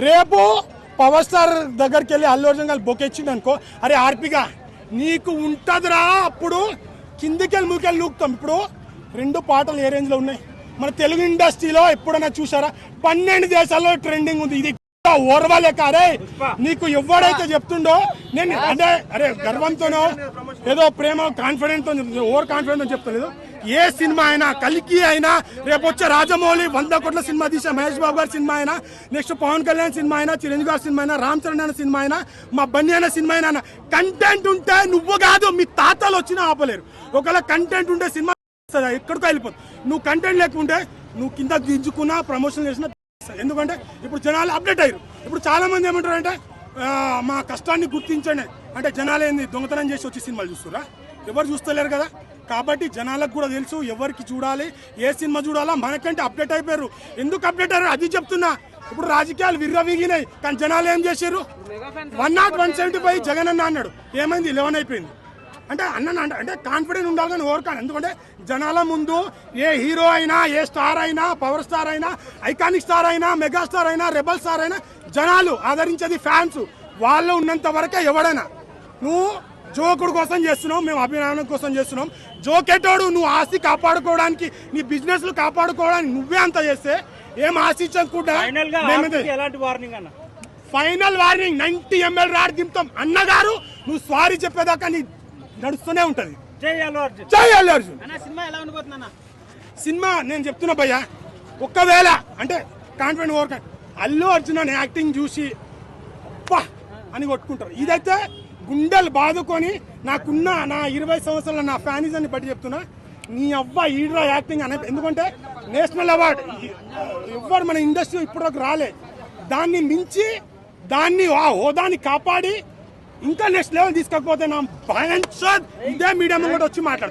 రేపు power star దగ్గరికి వెళ్ళి అల్లు అర్జున్ గారు బొకెచ్చింది అనుకో, అరే ఆర్పిగా నీకు ఉంటుందిరా, అప్పుడు కిందికెళ్ళి మూకెళ్ళి నూకుతాం. ఇప్పుడు 2 పాటలు ఏ రేంజ్లో ఉన్నాయి మన తెలుగు ఇండస్ట్రీలో ఎప్పుడైనా చూసారా? 12 దేశాల్లో ట్రెండింగ్ ఉంది. ఇది ఓర్వాలే కారే నీకు ఎవడైతే చెప్తుండో నేను అంటే అరే గర్వంతోనో ఏదో ప్రేమ కాన్ఫిడెంట్ ఓవర్ కాన్ఫిడెంట్ అని చెప్తలేదు. ఏ సినిమా అయినా కల్కి అయినా, రేపు వచ్చే రాజమౌళి 100 కోట్ల సినిమా తీసే మహేష్ బాబు గారి సినిమా అయినా, నెక్స్ట్ పవన్ కళ్యాణ్ సినిమా అయినా, చిరంజీవి గారి సినిమా అయినా, రామ్ చరణ్ అనే సినిమా అయినా, మా బన్నీ అనే సినిమా అయినా, కంటెంట్ ఉంటే నువ్వు కాదు మీ తాతలు వచ్చినా ఆపలేరు. ఒకవేళ కంటెంట్ ఉంటే సినిమా ఎక్కడికో వెళ్ళిపోతుంది. నువ్వు కంటెంట్ లేకుంటే నువ్వు కింద దించుకున్నా ప్రమోషన్ చేసినా. ఎందుకంటే ఇప్పుడు జనాలు అప్డేట్ అయ్యారు. ఇప్పుడు చాలా మంది ఏమంటారంటే మా కష్టాన్ని గుర్తించండి అంటే జనాలు ఏంది దొంగతనం చేసి వచ్చి సినిమాలు చూస్తురా? ఎవరు చూస్తలేరు కదా. కాబట్టి జనాలకు కూడా తెలుసు ఎవరికి చూడాలి, ఏ సినిమా చూడాలా. మనకంటే అప్డేట్ అయిపోయారు. ఎందుకు అప్డేట్ అయ్యారు అది చెప్తున్నా. ఇప్పుడు రాజకీయాలు విర్రవీగినాయి కానీ జనాలు ఏం చేశారు? 101, 175 జగన్ అన్న అన్నాడు, ఏమైంది 11 అయిపోయింది. అంటే అంటే కాన్ఫిడెంట్ ఉండాలి కానీ ఓవర్ కాన్. ఎందుకంటే జనాల ముందు ఏ హీరో అయినా, ఏ స్టార్ అయినా, పవర్ స్టార్ అయినా, ఐకానిక్ స్టార్ అయినా, మెగా స్టార్ అయినా, రెబల్ స్టార్ అయినా జనాలు ఆదరించేది ఫ్యాన్స్. వాళ్ళు ఉన్నంత వరకే ఎవడైనా. నువ్వు జోకుడు కోసం చేస్తున్నావు, మేము అభిమానం కోసం చేస్తున్నాం. జోకెటోడు నువ్వు ఆస్తి కాపాడుకోవడానికి, నీ బిజినెస్లు కాపాడుకోవడానికి నువ్వే అంత చేస్తే ఏం ఆశించకుండా ఫైనల్ వార్నింగ్ 90 ml రాడ్ దింపుతాం అన్నగారు. నువ్వు సారీ చెప్పేదాకా నీ నడుస్తూనే ఉంటది. జై అల్లు అర్జున్. సినిమా నేను చెప్తున్నా భయ్య, ఒక్కవేళ అంటే కాన్ఫిడెంట్ ఓవర్ అల్లు అర్జున్ అని యాక్టింగ్ చూసి అప్పా అని కొట్టుకుంటారు. ఇదైతే గుండెలు బాదుకొని నాకున్న నా 20 సంవత్సరాల నా ఫ్యానిజాన్ని బట్టి చెప్తున్నా, నీ అవ్వ ఈడ్రా యాక్టింగ్ అనే. ఎందుకంటే నేషనల్ అవార్డు ఎవ్వరు మన ఇండస్ట్రీ ఇప్పటివరకు రాలే. దాన్ని మించి దాన్ని ఆ హోదాన్ని కాపాడి ఇంకా నెక్స్ట్ లెవెల్ తీసుకోకపోతే నా ఇదే మీడియా కూడా వచ్చి మాట్లాడు.